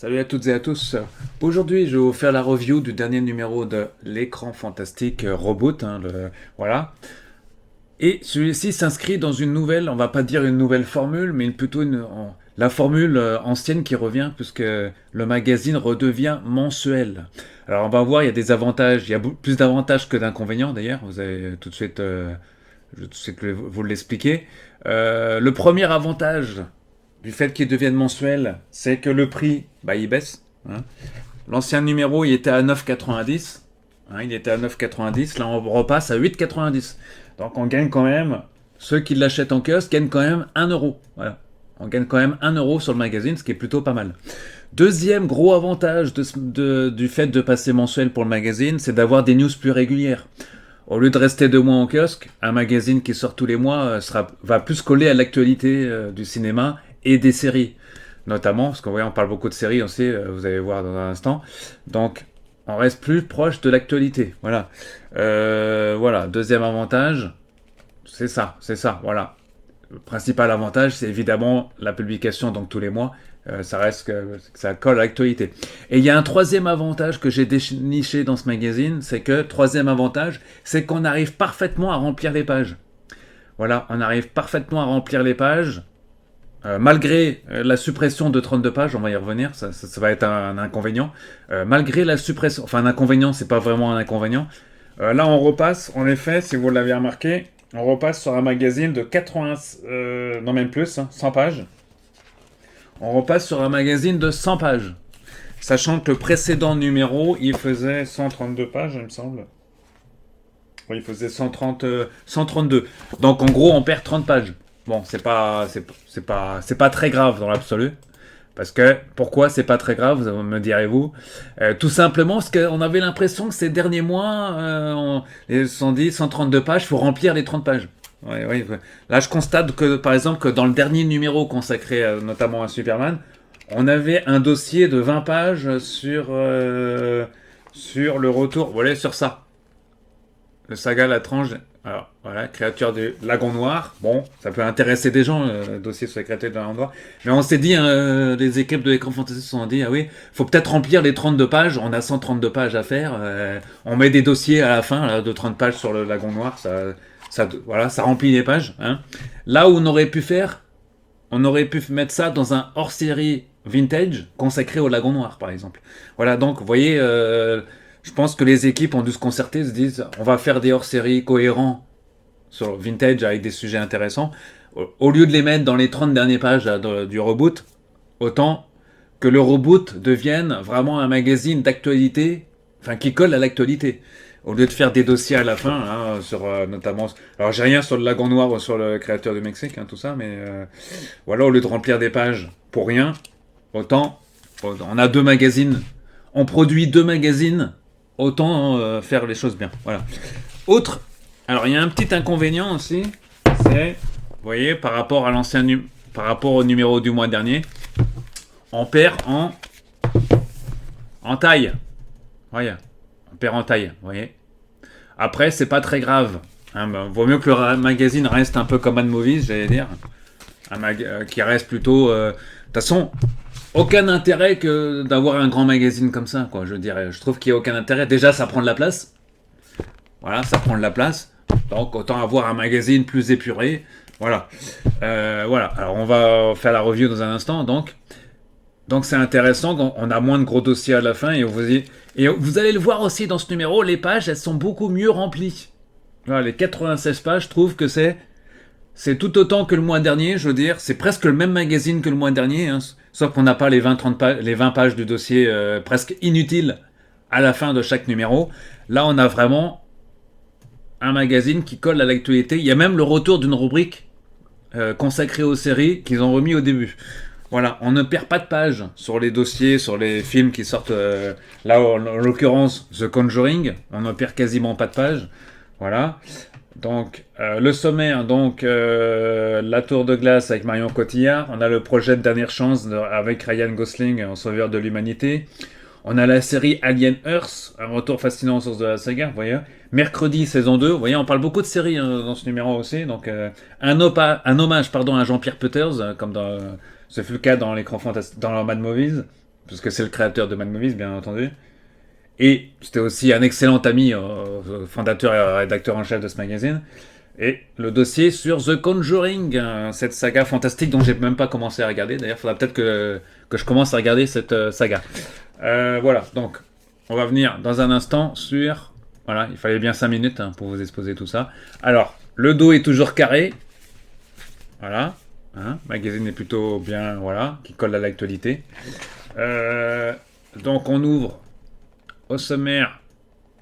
Salut à toutes et à tous. Aujourd'hui, je vais vous faire la review du dernier numéro de l'écran fantastique Reboot. Voilà. Et celui-ci s'inscrit dans une nouvelle, on va pas dire une nouvelle formule, mais plutôt la formule ancienne qui revient, puisque le magazine redevient mensuel. Alors on va voir, il y a des avantages, il y a plus d'avantages que d'inconvénients d'ailleurs. Vous allez tout de suite, je vais tout de suite vous l'expliquer. Le premier avantage du fait qu'il devienne mensuel, c'est que le prix, il baisse. Hein. L'ancien numéro, il était à 9,90. Il était à 9,90. Là, on repasse à 8,90. Donc, on gagne quand même, ceux qui l'achètent en kiosque gagnent quand même 1 euro. Voilà. On gagne quand même 1 euro sur le magazine, ce qui est plutôt pas mal. Deuxième gros avantage du fait de passer mensuel pour le magazine, c'est d'avoir des news plus régulières. Au lieu de rester 2 mois en kiosque, un magazine qui sort tous les mois va plus coller à l'actualité du cinéma et des séries, notamment, parce qu'on parle beaucoup de séries aussi, vous allez voir dans un instant. Donc, on reste plus proche de l'actualité. Voilà. Voilà. Deuxième avantage, c'est ça. Voilà. Le principal avantage, c'est évidemment la publication donc tous les mois. Ça reste que ça colle à l'actualité. Et il y a un troisième avantage que j'ai déniché dans ce magazine, troisième avantage, c'est qu'on arrive parfaitement à remplir les pages. Voilà, on arrive parfaitement à remplir les pages. Malgré la suppression de 32 pages, on va y revenir, ça va être un inconvénient. Malgré la suppression, enfin un inconvénient, c'est pas vraiment un inconvénient. Là, on repasse, en effet, si vous l'avez remarqué, on repasse sur un magazine de 80, non même plus, 100 pages. On repasse sur un magazine de 100 pages. Sachant que le précédent numéro, il faisait 132 pages, il me semble. Oui, il faisait 132. Donc en gros, on perd 30 pages. Bon, c'est pas très grave dans l'absolu. Parce que, pourquoi c'est pas très grave, me direz-vous. Tout simplement parce qu'on avait l'impression que ces derniers mois, les 110, 132 pages, il faut remplir les 30 pages. Ouais, ouais. Là, je constate que, par exemple, que dans le dernier numéro consacré notamment à Superman, on avait un dossier de 20 pages sur le retour. Voilà, sur ça. Le saga La Tranche. Alors, voilà, créature du Lagon Noir. Bon, ça peut intéresser des gens, le dossier sur la créature du Lagon Noir. Mais on s'est dit, les équipes de l'écran fantasy se sont dit, ah oui, faut peut-être remplir les 32 pages. On a 132 pages à faire. On met des dossiers à la fin, là, de 30 pages sur le Lagon Noir. Voilà, ça remplit les pages. Hein. Là où on aurait pu mettre ça dans un hors-série vintage consacré au Lagon Noir, par exemple. Voilà, donc, vous voyez, je pense que les équipes ont dû se concerter, se disent, on va faire des hors-séries cohérents sur vintage avec des sujets intéressants. Au lieu de les mettre dans les 30 dernières pages du reboot, autant que le reboot devienne vraiment un magazine d'actualité, enfin qui colle à l'actualité. Au lieu de faire des dossiers à la fin, hein, sur notamment. Alors j'ai rien sur le Lagon Noir ou sur le créateur du Mexique, hein, tout ça, mais voilà, au lieu de remplir des pages pour rien, autant on a 2 magazines, on produit 2 magazines, autant faire les choses bien. Voilà. Autre. Alors il y a un petit inconvénient aussi, c'est, vous voyez, par rapport à par rapport au numéro du mois dernier, on perd en taille. Voyez, on perd en taille, vous voyez. Après, c'est pas très grave. Hein, vaut mieux que le magazine reste un peu comme Mad Movies, j'allais dire. Qui reste plutôt. De toute façon, aucun intérêt que d'avoir un grand magazine comme ça, quoi. Je dirais. Je trouve qu'il n'y a aucun intérêt. Déjà, ça prend de la place. Voilà, ça prend de la place. Donc, autant avoir un magazine plus épuré. Voilà. Voilà. Alors, on va faire la review dans un instant. Donc c'est intéressant, on a moins de gros dossiers à la fin et vous allez le voir aussi dans ce numéro, les pages elles sont beaucoup mieux remplies. Voilà, les 96 pages, je trouve que c'est tout autant que le mois dernier, je veux dire, c'est presque le même magazine que le mois dernier, hein, sauf qu'on n'a pas les 20 pages du dossier presque inutiles à la fin de chaque numéro. Là on a vraiment un magazine qui colle à l'actualité, il y a même le retour d'une rubrique consacrée aux séries qu'ils ont remis au début. Voilà, on ne perd pas de pages sur les dossiers, sur les films qui sortent. Là, en l'occurrence, The Conjuring, on ne perd quasiment pas de pages. Voilà. Donc, le sommaire, la Tour de Glace avec Marion Cotillard. On a le projet de Dernière Chance avec Ryan Gosling en sauveur de l'humanité. On a la série Alien Earth, un retour fascinant aux sources de la saga, vous voyez. Mercredi, saison 2. Vous voyez, on parle beaucoup de séries dans ce numéro aussi. Donc, un hommage à Jean-Pierre Peters, comme ce fut le cas dans l'écran fantastique, dans Mad Movies. parce que c'est le créateur de Mad Movies, bien entendu. Et c'était aussi un excellent ami, fondateur et rédacteur en chef de ce magazine. Et le dossier sur The Conjuring, cette saga fantastique dont j'ai même pas commencé à regarder. D'ailleurs, il faudra peut-être que je commence à regarder cette saga. Voilà, donc on va venir dans un instant sur... Voilà, il fallait bien 5 minutes pour vous exposer tout ça. Alors, le dos est toujours carré. Voilà, le magazine est plutôt bien, voilà, qui colle à l'actualité. Donc on ouvre au sommaire.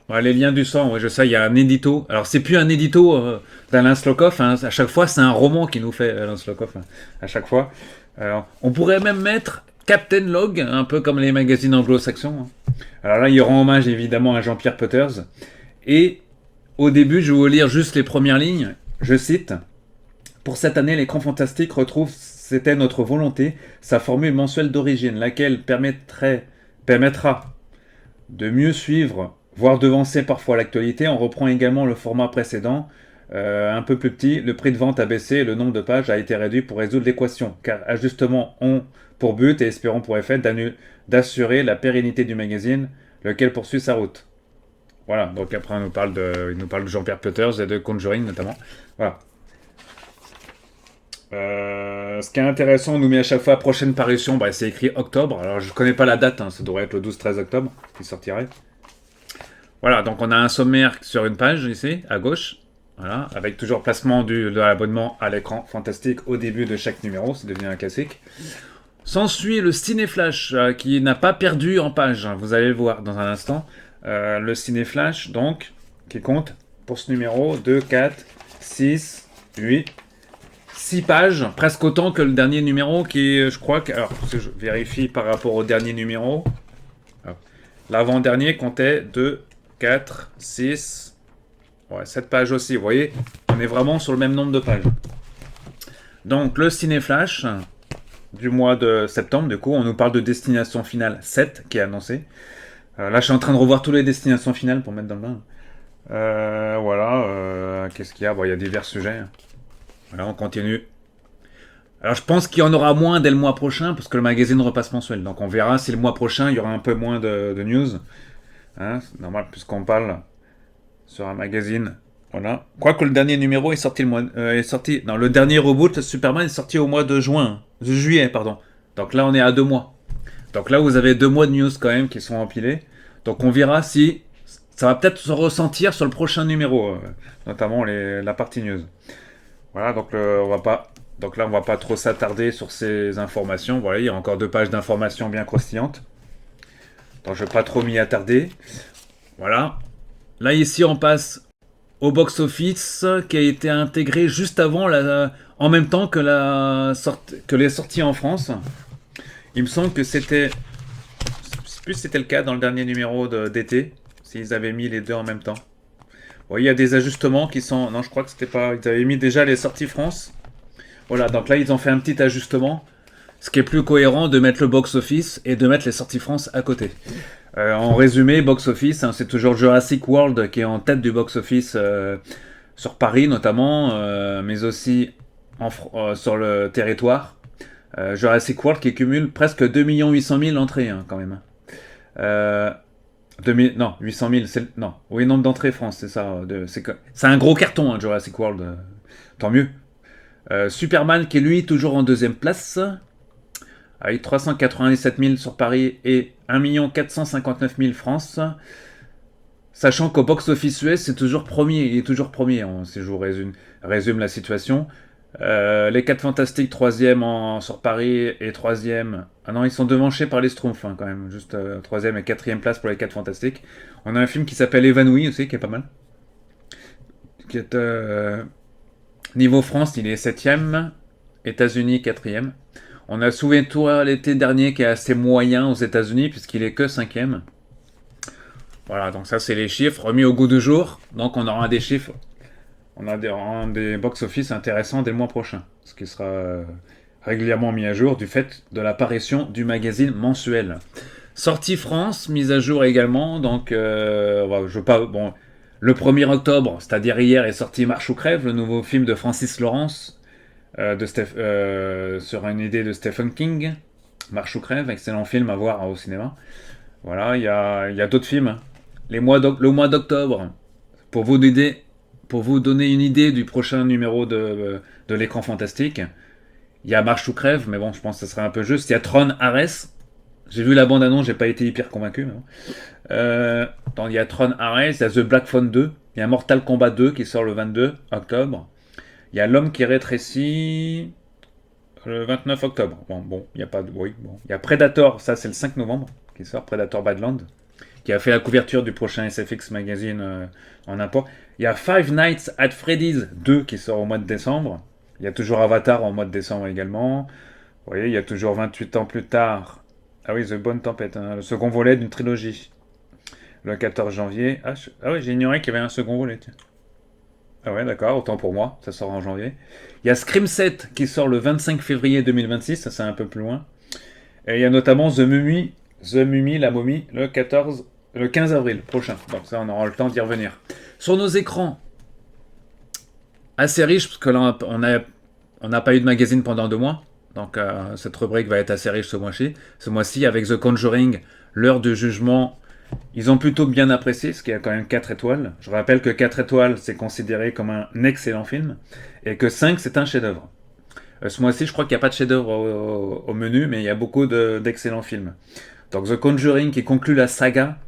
Ouais, les liens du sang, ouais, je sais, il y a un édito. Alors, c'est plus un édito d'Alain Slokoff. À chaque fois, c'est un roman qui nous fait Alain Slokoff. À chaque fois. Alors, on pourrait même mettre Captain Log, un peu comme les magazines anglo-saxons. Alors là, il y aura hommage évidemment à Jean-Pierre Peuters. Et au début, je vais vous lire juste les premières lignes. Je cite. Pour cette année, l'écran fantastique retrouve, c'était notre volonté, sa formule mensuelle d'origine, laquelle permettra de mieux suivre, voire devancer parfois l'actualité. On reprend également le format précédent, un peu plus petit. Le prix de vente a baissé et le nombre de pages a été réduit pour résoudre l'équation, car ajustements ont pour but et espérons pour effet d'assurer la pérennité du magazine, lequel poursuit sa route. Voilà, donc après il nous parle de Jean-Pierre Peuters et de Conjuring notamment. Voilà. Ce qui est intéressant, on nous met à chaque fois prochaine parution, c'est écrit octobre. Alors je connais pas la date, ça devrait être le 12-13 octobre qui sortirait. Voilà, donc on a un sommaire sur une page ici, à gauche. Voilà, avec toujours placement de l'abonnement à l'écran fantastique au début de chaque numéro, c'est devenu un classique. S'ensuit le Ciné-Flash, qui n'a pas perdu en page, vous allez le voir dans un instant. Le Ciné-Flash, donc, qui compte pour ce numéro 2, 4, 6, 8, 6 pages, presque autant que le dernier numéro qui est, je crois que... Alors, je vérifie par rapport au dernier numéro. L'avant-dernier comptait 2, 4, 6... Ouais, 7 pages aussi, vous voyez, on est vraiment sur le même nombre de pages. Donc, le Ciné-Flash du mois de septembre, du coup, on nous parle de Destination Finale 7 qui est annoncé. Là, je suis en train de revoir toutes les destinations finales pour mettre dans le bain. Voilà, qu'est-ce qu'il y a? Bon, il y a divers sujets. Voilà, on continue. Alors, je pense qu'il y en aura moins dès le mois prochain, parce que le magazine repasse mensuel. Donc, on verra si le mois prochain, il y aura un peu moins de news. C'est normal, puisqu'on parle sur un magazine. Voilà. Quoique le dernier numéro est sorti non, le dernier reboot Superman est sorti au mois de juillet, pardon. Donc là, on est à 2 mois. Donc là, vous avez 2 mois de news quand même qui sont empilés. Donc on verra si ça va peut-être se ressentir sur le prochain numéro, notamment la partie news. Voilà, donc on va pas trop s'attarder sur ces informations. Voilà, il y a encore 2 pages d'informations bien croustillantes. Donc je vais pas trop m'y attarder. Voilà. Là, ici, on passe au box-office qui a été intégré juste avant, en même temps que les sorties en France. Il me semble que c'était... Je sais plus si c'était le cas dans le dernier numéro d'été, s'ils avaient mis les deux en même temps. Bon, il y a des ajustements qui sont... Non, je crois que c'était pas... Ils avaient mis déjà les sorties France. Voilà, donc là, ils ont fait un petit ajustement. Ce qui est plus cohérent de mettre le box-office et de mettre les sorties France à côté. En résumé, box-office, c'est toujours Jurassic World qui est en tête du box-office sur Paris notamment, mais aussi sur le territoire. Jurassic World qui cumule presque 2 800 000 entrées quand même. 800 000, oui, nombre d'entrées France, c'est ça. C'est un gros carton, Jurassic World. Tant mieux. Superman qui est lui toujours en deuxième place, avec 397 000 sur Paris et 1 459 000 France. Sachant qu'au box-office US, il est toujours premier, si je vous résume la situation. Les 4 Fantastiques, 3e sur Paris et 3e. Ah non, ils sont devancés par les Schtroumpfs quand même. Juste 3e et 4e place pour les 4 Fantastiques. On a un film qui s'appelle Évanoui aussi, qui est pas mal. Qui est niveau France, il est 7e. États-Unis, 4e. On a Souviens-toi l'été dernier qui est assez moyen aux États-Unis puisqu'il est que 5e. Voilà, donc ça c'est les chiffres remis au goût du jour. Donc on aura des chiffres. On a des box-office intéressants dès le mois prochain, ce qui sera régulièrement mis à jour du fait de l'apparition du magazine mensuel. Sortie France, mise à jour également, donc le 1er octobre, c'est-à-dire hier, est sorti Marche ou crève, le nouveau film de Francis Lawrence, sur une idée de Stephen King. Marche ou crève, excellent film à voir au cinéma. Voilà, il y a d'autres films. Le mois d'octobre, pour vous, pour vous donner une idée du prochain numéro de l'écran fantastique, il y a Marche ou crève, mais bon, je pense que ce serait un peu juste. Il y a Tron Ares. J'ai vu la bande-annonce, j'ai pas été hyper convaincu. Mais bon. Il y a Tron Ares, il y a The Black Phone 2, il y a Mortal Kombat 2 qui sort le 22 octobre. Il y a L'homme qui rétrécit le 29 octobre. Bon, il y a pas de bruit. Bon. Il y a Predator, ça c'est le 5 novembre qui sort, Predator Badland, qui a fait la couverture du prochain SFX Magazine en import. Il y a Five Nights at Freddy's 2 qui sort au mois de décembre. Il y a toujours Avatar au mois de décembre également. Vous voyez, il y a toujours 28 ans plus tard. Ah oui, The Bonne Tempête, hein, le second volet d'une trilogie. Le 14 janvier. Ah oui, j'ai ignoré qu'il y avait un second volet. Tiens. Ah ouais, d'accord, autant pour moi, ça sort en janvier. Il y a Scream 7 qui sort le 25 février 2026, ça c'est un peu plus loin. Et il y a notamment The Mummy, la momie, le 15 avril prochain. Donc ça, on aura le temps d'y revenir. Sur nos écrans, assez riche, parce que là, on n'a pas eu de magazine pendant 2 mois. Donc cette rubrique va être assez riche ce mois-ci, avec The Conjuring, l'heure du jugement. Ils ont plutôt bien apprécié, ce qui a quand même 4 étoiles. Je rappelle que 4 étoiles, c'est considéré comme un excellent film, et que 5, c'est un chef-d'œuvre. Ce mois-ci, je crois qu'il n'y a pas de chef-d'œuvre au menu, mais il y a beaucoup d'excellents films. Donc The Conjuring qui conclut la saga,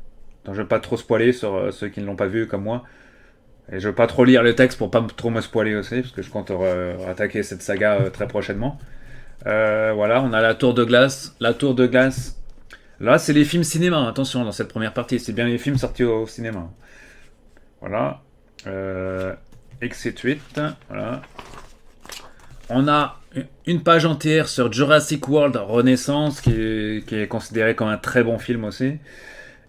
dont je ne vais pas trop spoiler sur ceux qui ne l'ont pas vu comme moi. Et je ne vais pas trop lire le texte pour pas trop me spoiler aussi, parce que je compte attaquer cette saga très prochainement. Voilà, on a la Tour de Glace. La Tour de Glace, là, c'est les films cinéma, attention, dans cette première partie. C'est bien les films sortis au cinéma. Voilà. Exit 8. Voilà. On a une page entière sur Jurassic World Renaissance, qui est considéré comme un très bon film aussi.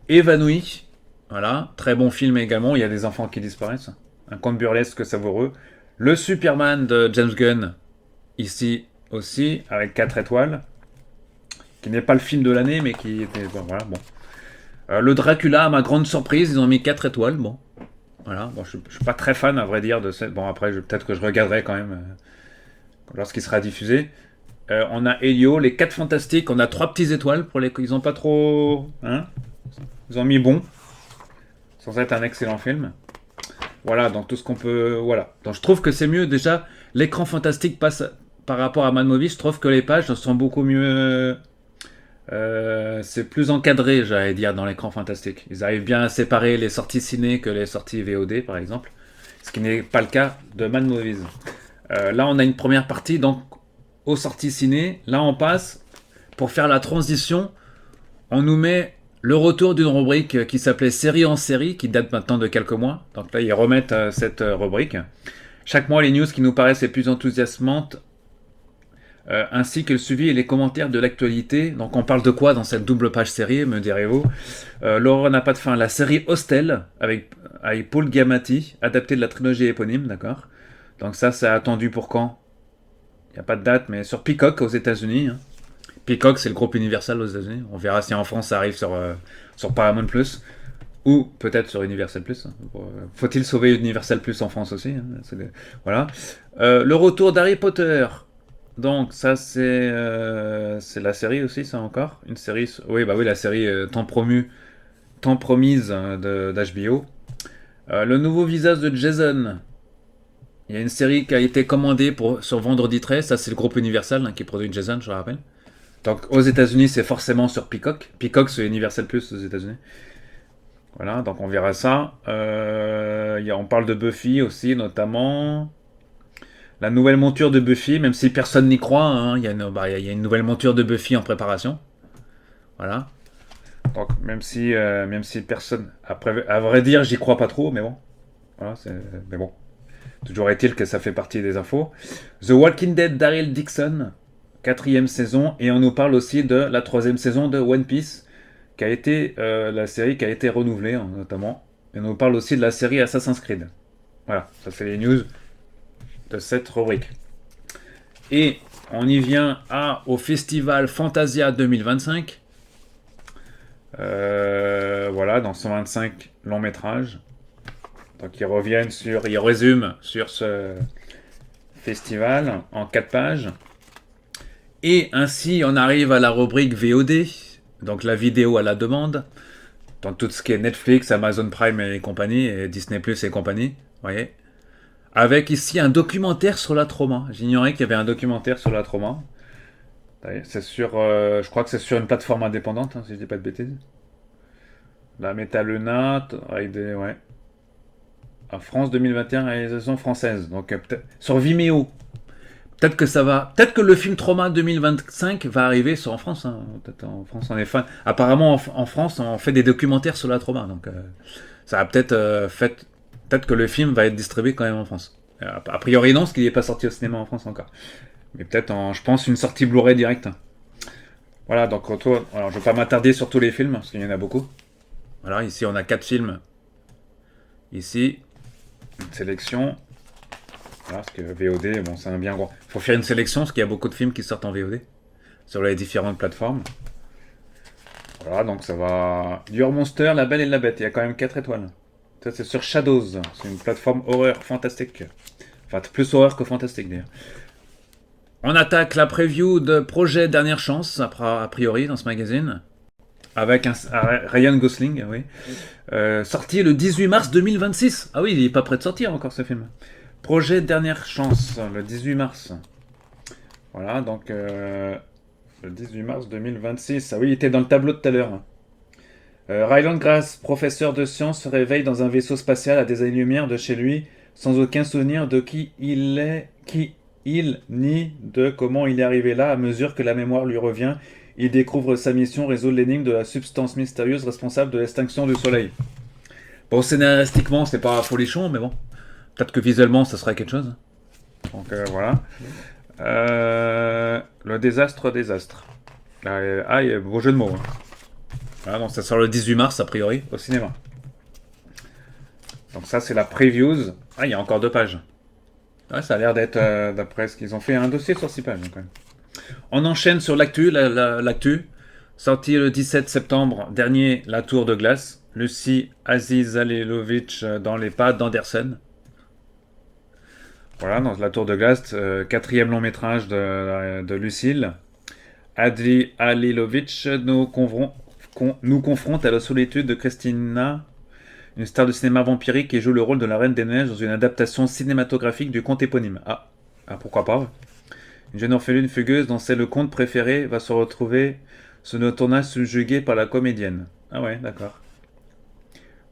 Évanoui. Voilà. Très bon film également. Il y a des enfants qui disparaissent. Un conte burlesque savoureux. Le Superman de James Gunn. Ici aussi, avec 4 étoiles. Qui n'est pas le film de l'année, mais qui était. Bon, voilà, bon. Le Dracula, à ma grande surprise, ils ont mis 4 étoiles. Bon. Voilà. Bon, je suis pas très fan, à vrai dire, de cette. Bon, après, peut-être que je regarderai quand même lorsqu'il sera diffusé. On a Helio, les 4 fantastiques. On a 3 petites étoiles pour les. Ils ont pas trop. Hein. Ils ont mis bon. Sans être un excellent film. Voilà, donc tout ce qu'on peut. Voilà. Donc je trouve que c'est mieux. Déjà, l'écran fantastique passe par rapport à Mad Movie. Je trouve que les pages sont beaucoup mieux. C'est plus encadré, j'allais dire, dans l'écran fantastique. Ils arrivent bien à séparer les sorties ciné que les sorties VOD, par exemple. Ce qui n'est pas le cas de Mad Movies. Là, on a une première partie, donc aux sorties ciné. Là, on passe, pour faire la transition, on nous met le retour d'une rubrique qui s'appelait Série en série, qui date maintenant de quelques mois. Donc là, ils remettent cette rubrique. Chaque mois, les news qui nous paraissent les plus enthousiasmantes, ainsi que le suivi et les commentaires de l'actualité. Donc on parle de quoi dans cette double page série, me direz-vous? L'horreur n'a pas de fin. La série Hostel, avec Paul Giamatti, adaptée de la trilogie éponyme, d'accord. Donc ça, c'est attendu pour quand? Il n'y a pas de date, mais sur Peacock aux États-Unis. Hein. Peacock, c'est le groupe Universal aux États-Unis. On verra si en France ça arrive sur Paramount Plus ou peut-être sur Universal Plus. Faut-il sauver Universal Plus en France aussi? Hein. Voilà. Le retour d'Harry Potter. Donc ça c'est la série aussi, ça encore une série. Oui, bah oui, la série tant promise d'HBO. Le nouveau visage de Jason. Il y a une série qui a été commandée sur Vendredi 13, ça c'est le groupe Universal qui produit Jason, je le rappelle. Donc aux États-Unis, c'est forcément sur Peacock. Peacock, c'est Universal Plus aux États-Unis. Voilà, donc on verra ça. On parle de Buffy aussi, notamment. La nouvelle monture de Buffy, même si personne n'y croit, hein, il y a une nouvelle monture de Buffy en préparation. Voilà. Donc même si personne, après, à vrai dire, j'y crois pas trop, mais bon. Voilà, mais bon. Toujours est-il que ça fait partie des infos. The Walking Dead Daryl Dixon, 4e saison, et on nous parle aussi de la 3e saison de One Piece, qui a été la série qui a été renouvelée, hein, notamment. Et on nous parle aussi de la série Assassin's Creed. Voilà, ça c'est les news de cette rubrique. Et on y vient au festival Fantasia 2025. Voilà, dans 125 longs métrages. Donc ils résument sur ce festival en 4 pages. Et ainsi, on arrive à la rubrique VOD, donc la vidéo à la demande, dans tout ce qui est Netflix, Amazon Prime et compagnie, et Disney Plus et compagnie, vous voyez. Avec ici un documentaire sur la trauma. J'ignorais qu'il y avait un documentaire sur la trauma. C'est sur, je crois que c'est sur une plateforme indépendante, hein, si je dis pas de bêtises. La Metaluna, avec des, ouais. En France 2021, réalisation française. Donc peut-être sur Vimeo. Peut-être que ça va. Peut-être que le film Trauma 2025 va arriver en France. Hein. Peut-être en France, on est fan. Apparemment, en France, on fait des documentaires sur la trauma. Donc, ça va peut-être fait. Peut-être que le film va être distribué quand même en France. A priori, non, parce qu'il n'est pas sorti au cinéma en France encore. Mais peut-être, je pense, une sortie Blu-ray directe. Voilà, donc retour. Alors, je ne vais pas m'attarder sur tous les films, parce qu'il y en a beaucoup. Voilà, ici, on a 4 films. Ici, une sélection. Voilà, parce que VOD, bon, c'est un bien gros. Il faut faire une sélection, parce qu'il y a beaucoup de films qui sortent en VOD sur les différentes plateformes. Voilà, donc ça va. Your Monster, La Belle et la Bête. Il y a quand même 4 étoiles. Ça, c'est sur Shadows. C'est une plateforme horreur fantastique. Enfin, plus horreur que fantastique, d'ailleurs. On attaque la preview de Projet Dernière Chance, a priori, dans ce magazine. Avec Ryan Gosling, oui. Sorti le 18 mars 2026. Ah oui, il n'est pas prêt de sortir encore, ce film. Projet Dernière Chance, le 18 mars. Voilà, donc le 18 mars 2026. Ah oui, il était dans le tableau de tout à l'heure. Ryland Grass, professeur de sciences, se réveille dans un vaisseau spatial à des années-lumière de chez lui, sans aucun souvenir de qui il est, ni de comment il est arrivé là. À mesure que la mémoire lui revient, il découvre sa mission, résoudre l'énigme de la substance mystérieuse responsable de l'extinction du Soleil. Bon, scénaristiquement, c'est pas folichon, mais bon. Peut-être que visuellement, ça serait quelque chose. Donc voilà. Le désastre. Ah, il y a beau jeu de mots. Hein. Voilà, donc ça sort le 18 mars, a priori, au cinéma. Donc ça, c'est la previews. Ah, il y a encore 2 pages. Ouais, ça a l'air d'être, d'après ce qu'ils ont fait, un dossier sur 6 pages. Quand même. On enchaîne sur l'actu. L'actu. Sorti le 17 septembre dernier, La Tour de Glace. Lucie Azizalilovic dans les pas d'Anderson. Voilà, dans La Tour de Glace, 4e long métrage de Lucille. Adri Halilovic nous confronte à la solitude de Christina, une star de cinéma vampirique qui joue le rôle de la Reine des Neiges dans une adaptation cinématographique du conte éponyme. Ah pourquoi pas. Une jeune orpheline fugueuse dont c'est le conte préféré va se retrouver sur le tournage subjuguée par la comédienne. Ah ouais, d'accord.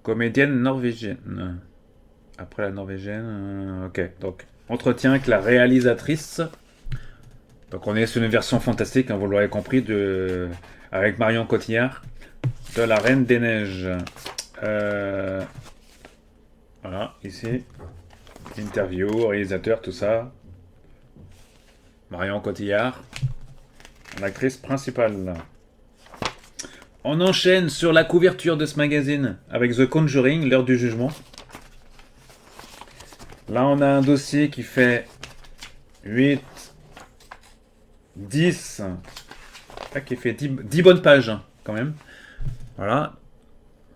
Comédienne norvégienne. Après la norvégienne, ok. Donc, entretien avec la réalisatrice. Donc on est sur une version fantastique, hein, vous l'aurez compris, avec Marion Cotillard, de La Reine des Neiges. Voilà, ici, interview, réalisateur, tout ça. Marion Cotillard, l'actrice principale. On enchaîne sur la couverture de ce magazine avec The Conjuring, l'heure du jugement. Là, on a un dossier qui fait 8, 10, qui fait 10 bonnes pages, hein, quand même. Voilà.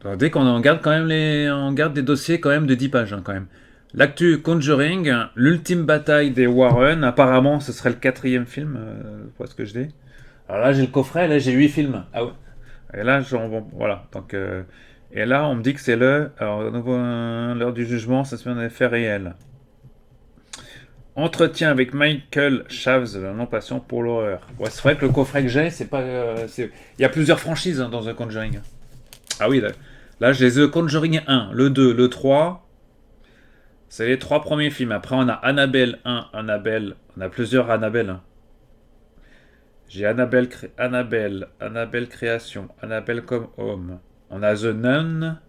Alors, dès qu'on garde quand même on garde des dossiers quand même de 10 pages, hein, quand même. L'actu Conjuring, l'ultime bataille des Warren. Apparemment, ce serait le 4e film, pour ce que je dis. Alors là, j'ai le coffret, là, j'ai 8 films. Ah ouais. Et là, voilà. Donc, et là, on me dit que c'est l'heure du jugement, ça se fait dans les faits réels. Entretien avec Michael Chaves, la non-passion pour l'horreur. Ouais, c'est vrai que le coffret que j'ai, c'est pas. Il y a plusieurs franchises, hein, dans The Conjuring. Ah oui, là j'ai The Conjuring 1, le 2, le 3. C'est les 3 premiers films. Après, on a Annabelle 1, Annabelle. On a plusieurs Annabelle. Hein. J'ai Annabelle Création, Annabelle comme Home. On a The Nun.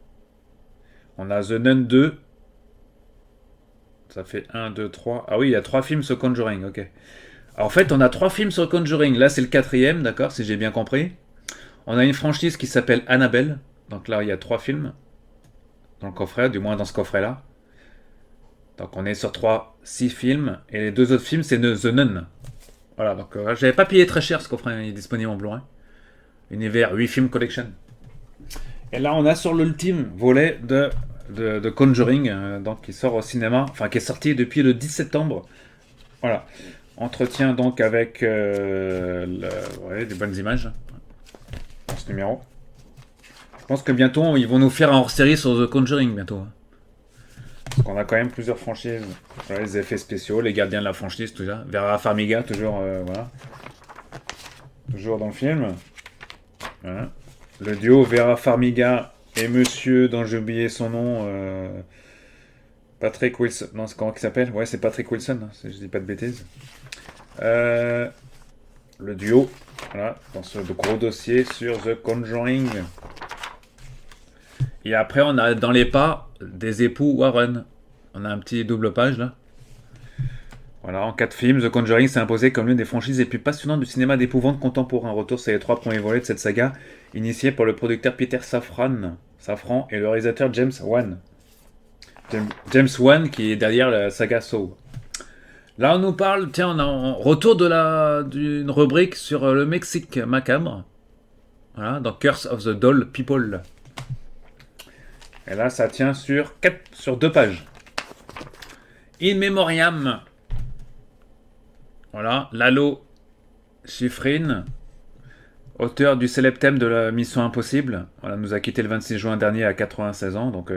On a The Nun 2. Ça fait 1, 2, 3. Ah oui, il y a 3 films sur Conjuring, ok. Alors, en fait, on a 3 films sur Conjuring. Là, c'est le 4e, d'accord, si j'ai bien compris. On a une franchise qui s'appelle Annabelle. Donc là, il y a 3 films dans le coffret, du moins dans ce coffret-là. Donc on est sur 6 films. Et les 2 autres films, c'est The Nun. Voilà, donc j'avais pas payé très cher ce coffret, il est disponible en Blu-ray. Univers 8 Film Collection. Et là, on a sur l'ultime volet de Conjuring, donc qui sort au cinéma, enfin qui est sorti depuis le 10 septembre. Voilà. Entretien donc avec ouais, des bonnes images dans ce numéro. Je pense que bientôt ils vont nous faire un hors-série sur The Conjuring bientôt, hein. Parce qu'on a quand même plusieurs franchises. Voilà, les effets spéciaux, les gardiens de la franchise, tout ça. Vera Farmiga, toujours, voilà. Toujours dans le film. Voilà. Le duo Vera Farmiga et monsieur dont j'ai oublié son nom, Patrick Wilson. Non, c'est comment il s'appelle? Ouais, c'est Patrick Wilson, hein, si je dis pas de bêtises. Euh, le duo, voilà, dans ce gros dossier sur The Conjuring. Et après, on a dans les pas des époux Warren. On a un petit double page là. Voilà, en 4 films, The Conjuring s'est imposé comme l'une des franchises les plus passionnantes du cinéma d'épouvante contemporain. Retour sur les 3 premiers volets de cette saga, initiée par le producteur Peter Safran et le réalisateur James Wan. James Wan qui est derrière la saga Saw. Là, on nous parle, tiens, on a un retour d'une rubrique sur le Mexique macabre. Voilà, dans Curse of the Doll People. Et là, ça tient sur 2 pages. In Memoriam. Voilà, Lalo Schifrin, auteur du célèbre thème de la Mission Impossible. Voilà, nous a quitté le 26 juin dernier à 96 ans. Donc,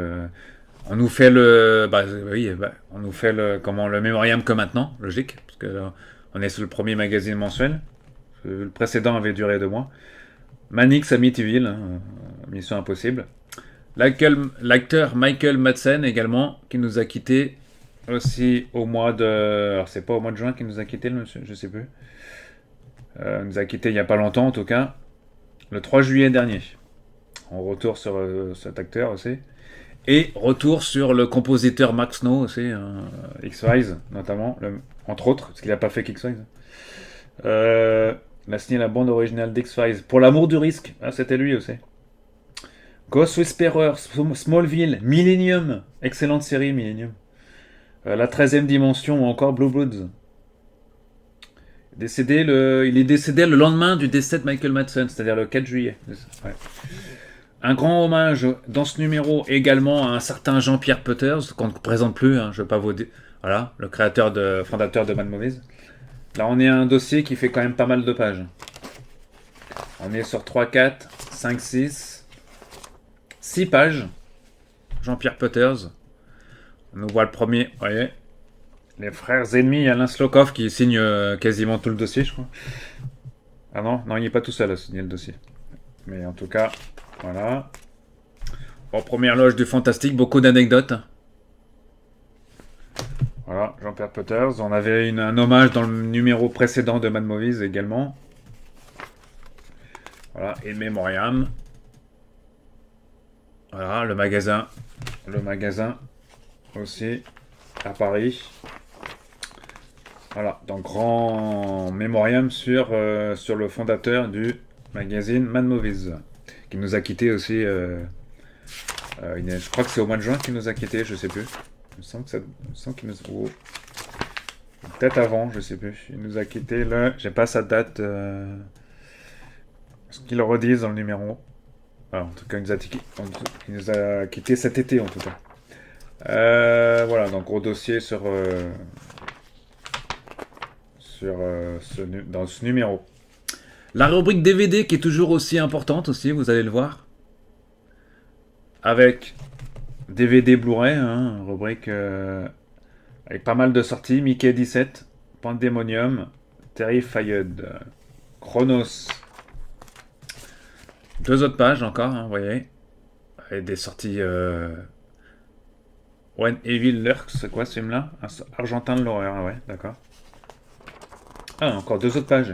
on nous fait on nous fait le mémoriam que maintenant, logique, parce que on est sur le premier magazine mensuel. Le précédent avait duré 2 mois. Manix Amityville, hein, Mission Impossible. L'acteur Michael Madsen également, qui nous a quitté aussi au mois de... Alors c'est pas au mois de juin qu'il nous a quitté le monsieur, je sais plus. Il nous a quitté il y a pas longtemps en tout cas, le 3 juillet dernier. On retour sur cet acteur aussi. Et retour sur le compositeur Max Snow aussi, hein, X-Files notamment, entre autres, parce qu'il n'a pas fait qu'X-Files. Il a signé la bande originale d'X-Files. Pour l'amour du risque, ah, c'était lui aussi. Ghost Whisperer, Smallville, Millennium, excellente série Millennium. La 13e dimension ou encore Blue Bloods. Il est décédé le lendemain du décès de Michael Madsen, c'est-à-dire le 4 juillet. Ouais. Un grand hommage dans ce numéro également à un certain Jean-Pierre Peuters, qu'on ne présente plus, hein, je ne veux pas vous dire. Voilà, le fondateur de Mad Movies. Là, on est à un dossier qui fait quand même pas mal de pages. On est sur 3, 4, 5, 6 pages. Jean-Pierre Peuters. On nous voit le premier, vous voyez. Les frères ennemis, Alain Slokov qui signe quasiment tout le dossier, je crois. Ah non, il n'est pas tout seul à signer le dossier. Mais en tout cas, voilà. Bon, première loge du fantastique, beaucoup d'anecdotes. Voilà, Jean-Pierre Peuters. On avait un hommage dans le numéro précédent de Mad Movies également. Voilà, et Memoriam. Voilà, le magasin aussi à Paris. Voilà, donc grand mémoriam sur le fondateur du magazine Mad Movies, qui nous a quitté aussi. Je crois que c'est au mois de juin qu'il nous a quitté, je sais plus. Il me semble qu'il nous. Oh. Peut-être avant, je sais plus. Il nous a quitté là. J'ai pas sa date. Ce qu'ils le redisent dans le numéro. Voilà, en tout cas, il nous a quitté cet été en tout cas. Voilà, donc gros dossier dans ce numéro. La rubrique DVD qui est toujours aussi importante aussi, vous allez le voir. Avec DVD Blu-ray, hein, rubrique avec pas mal de sorties. Mickey 17, Pandemonium, Terrified, Chronos. 2 autres pages encore, hein, vous voyez. Et des sorties... When Evil Lurks, c'est quoi ce film-là? Argentin de l'horreur, ouais, d'accord. Ah, encore 2 autres pages.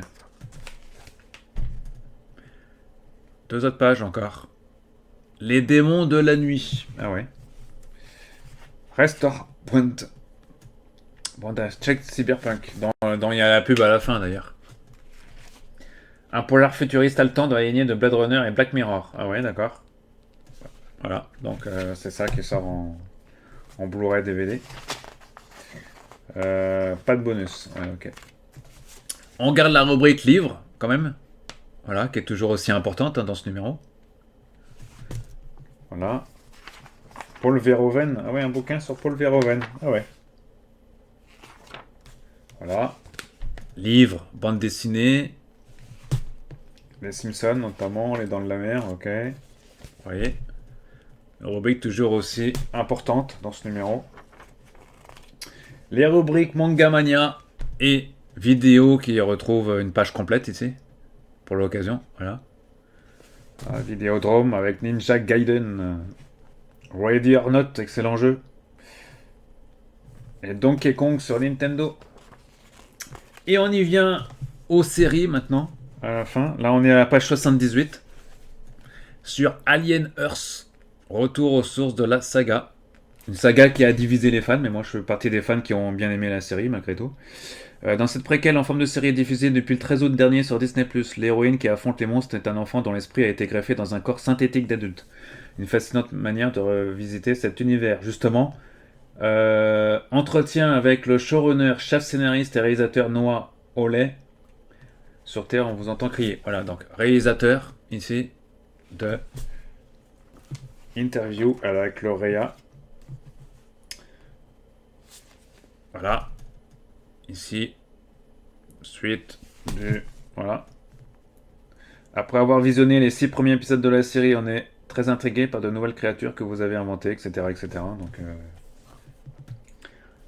2 autres pages encore. Les démons de la nuit. Ah ouais. Restore Point. Bon, check Cyberpunk. Il y a la pub à la fin d'ailleurs. Un polar futuriste haletant dans la lignée de Blade Runner et Black Mirror. Ah ouais, d'accord. Voilà, donc c'est ça qui sort en Blu-ray DVD. Pas de bonus. Ouais, ok. On garde la rubrique livre, quand même. Voilà, qui est toujours aussi importante hein, dans ce numéro. Voilà. Paul Verhoeven. Ah ouais, un bouquin sur Paul Verhoeven. Ah ouais. Voilà. livres, bande dessinée, les Simpsons notamment, les Dents de la Mer, ok. Vous voyez, une rubrique toujours aussi importante dans ce numéro. Les rubriques Manga Mania et vidéo qui retrouvent une page complète ici, pour l'occasion, voilà. Vidéodrome avec Ninja Gaiden, Ready or Not, excellent jeu. Et Donkey Kong sur Nintendo. Et on y vient aux séries maintenant, à la fin. Là, on est à la page 78. Sur Alien Earth, retour aux sources de la saga. Une saga qui a divisé les fans, mais moi je fais partie des fans qui ont bien aimé la série, malgré tout. Dans cette préquelle en forme de série diffusée depuis le 13 août dernier sur Disney+, l'héroïne qui affronte les monstres est un enfant dont l'esprit a été greffé dans un corps synthétique d'adulte. Une fascinante manière de revisiter cet univers. Justement, entretien avec le showrunner, chef scénariste et réalisateur Noah Hawley. Sur Terre, on vous entend crier. Voilà, donc réalisateur, ici, de Interview avec lauréat. Voilà. Ici, suite du... Voilà. Après avoir visionné les 6 premiers épisodes de la série, on est très intrigué par de nouvelles créatures que vous avez inventées, etc. etc. Donc,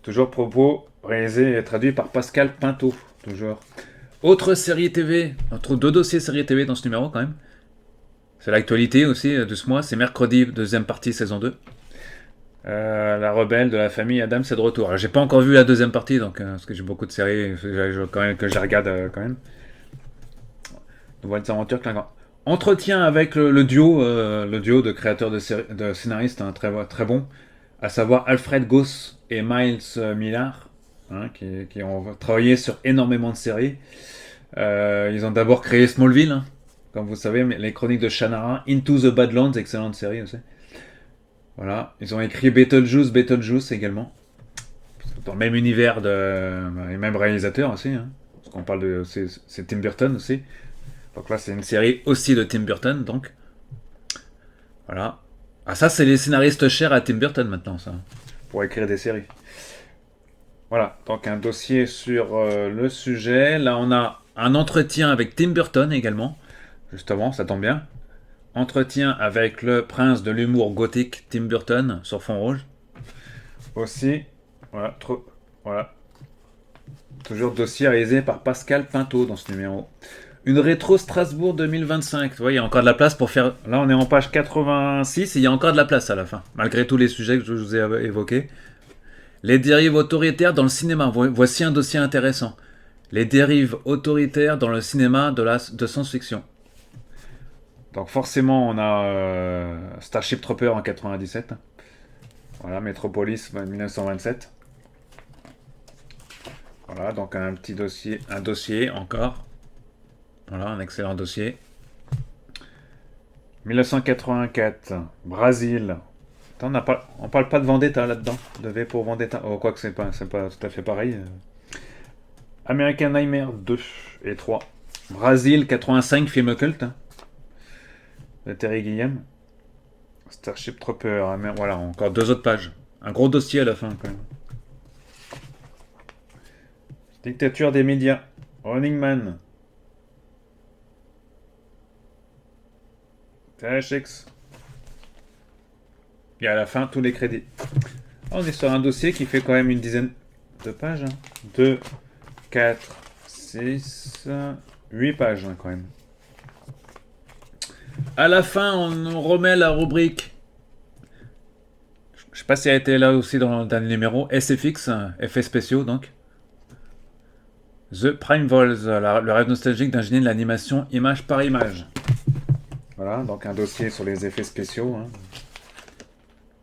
toujours propos réalisé et traduit par Pascal Pinto. Toujours. Autre série TV, on trouve 2 dossiers série TV dans ce numéro quand même. C'est l'actualité aussi de ce mois, c'est mercredi, deuxième partie, saison 2. La rebelle de la famille Adams est de retour. Alors, j'ai pas encore vu la deuxième partie, donc parce que j'ai beaucoup de séries quand même, que je regarde quand même. Nouvelles aventures clinquantes. Entretien avec le duo de créateurs de scénaristes hein, très bon, à savoir Alfred Goss et Miles Millar, hein, qui ont travaillé sur énormément de séries. Ils ont d'abord créé Smallville, hein, comme vous savez, les chroniques de Shannara, Into the Badlands, excellente série aussi. Voilà, ils ont écrit Beetlejuice également. Dans le même univers et même réalisateur aussi. Hein. Parce qu'on parle de. C'est Tim Burton aussi. Donc là, c'est une série aussi de Tim Burton, donc. Voilà. Ah, ça, c'est les scénaristes chers à Tim Burton maintenant, ça. Pour écrire des séries. Voilà, donc un dossier sur le sujet. Là, on a un entretien avec Tim Burton également. Justement, ça tombe bien. Entretien avec le prince de l'humour gothique Tim Burton sur fond rouge. Aussi, voilà, voilà. Toujours dossier réalisé par Pascal Pinto dans ce numéro. Une rétro Strasbourg 2025. Vous voyez, il y a encore de la place pour faire... Là, on est en page 86 et il y a encore de la place à la fin. Malgré tous les sujets que je vous ai évoqués. Les dérives autoritaires dans le cinéma. Voici un dossier intéressant. Les dérives autoritaires dans le cinéma de science-fiction. Donc forcément, on a Starship Trooper en 97. Voilà, Metropolis 1927. Voilà, donc un dossier encore. Voilà, un excellent dossier. 1984, Brésil. On parle pas de Vendetta là-dedans. De V pour Vendetta. Oh, quoique c'est pas tout à fait pareil. American Nightmare 2 et 3. Brésil 85, film culte. Hein, de Terry Gilliam. Starship Trooper. Voilà, encore 2 autres pages. Un gros dossier à la fin quand même. Dictature des médias. Running Man. THX. Et à la fin, tous les crédits. On est sur un dossier qui fait quand même une dizaine de pages. 2, 4, 6, 8 pages hein, quand même. À la fin, on remet la rubrique. Je sais pas si elle a été là aussi dans le dernier numéro. SFX, effets spéciaux donc. The Prime Vols, le rêve nostalgique d'un génie de l'animation image par image. Voilà, donc un dossier sur les effets spéciaux. Hein.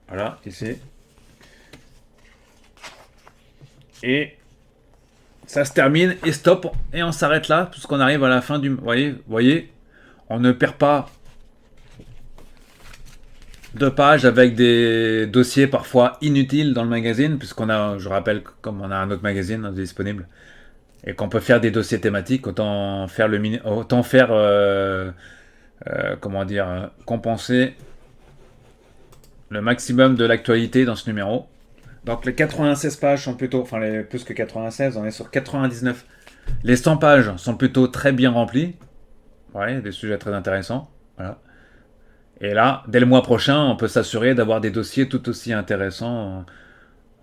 Voilà, ici. Et ça se termine et stop. Et on s'arrête là, puisqu'on arrive à la fin du... Voyez, on ne perd pas de pages avec des dossiers parfois inutiles dans le magazine, puisqu'on a, je rappelle, comme on a un autre magazine disponible, et qu'on peut faire des dossiers thématiques, autant faire compenser le maximum de l'actualité dans ce numéro. Donc les 96 pages sont plutôt, plus que 96, on est sur 99 Les 100 pages sont plutôt très bien remplies. Ouais, des sujets très intéressants. Voilà. Et là, dès le mois prochain, on peut s'assurer d'avoir des dossiers tout aussi intéressants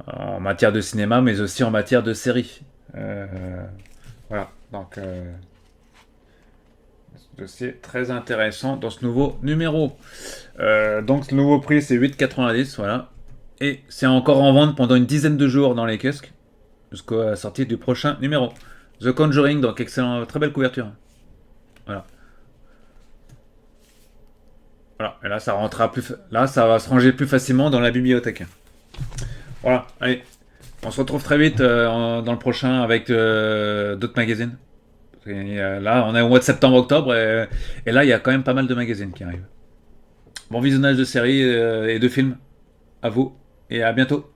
en matière de cinéma, mais aussi en matière de série. Euh, voilà. Donc, dossier très intéressant dans ce nouveau numéro. Donc, le nouveau prix, c'est 8,90. Voilà. Et c'est encore en vente pendant une dizaine de jours dans les kiosques, jusqu'à la sortie du prochain numéro. The Conjuring, donc excellent, très belle couverture. Voilà. Voilà. Et là, ça rentrera plus. Là, ça va se ranger plus facilement dans la bibliothèque. Voilà. Allez. On se retrouve très vite dans le prochain avec d'autres magazines. Et, là, on est au mois de septembre-octobre et là, il y a quand même pas mal de magazines qui arrivent. Bon visionnage de séries et de films. À vous et à bientôt.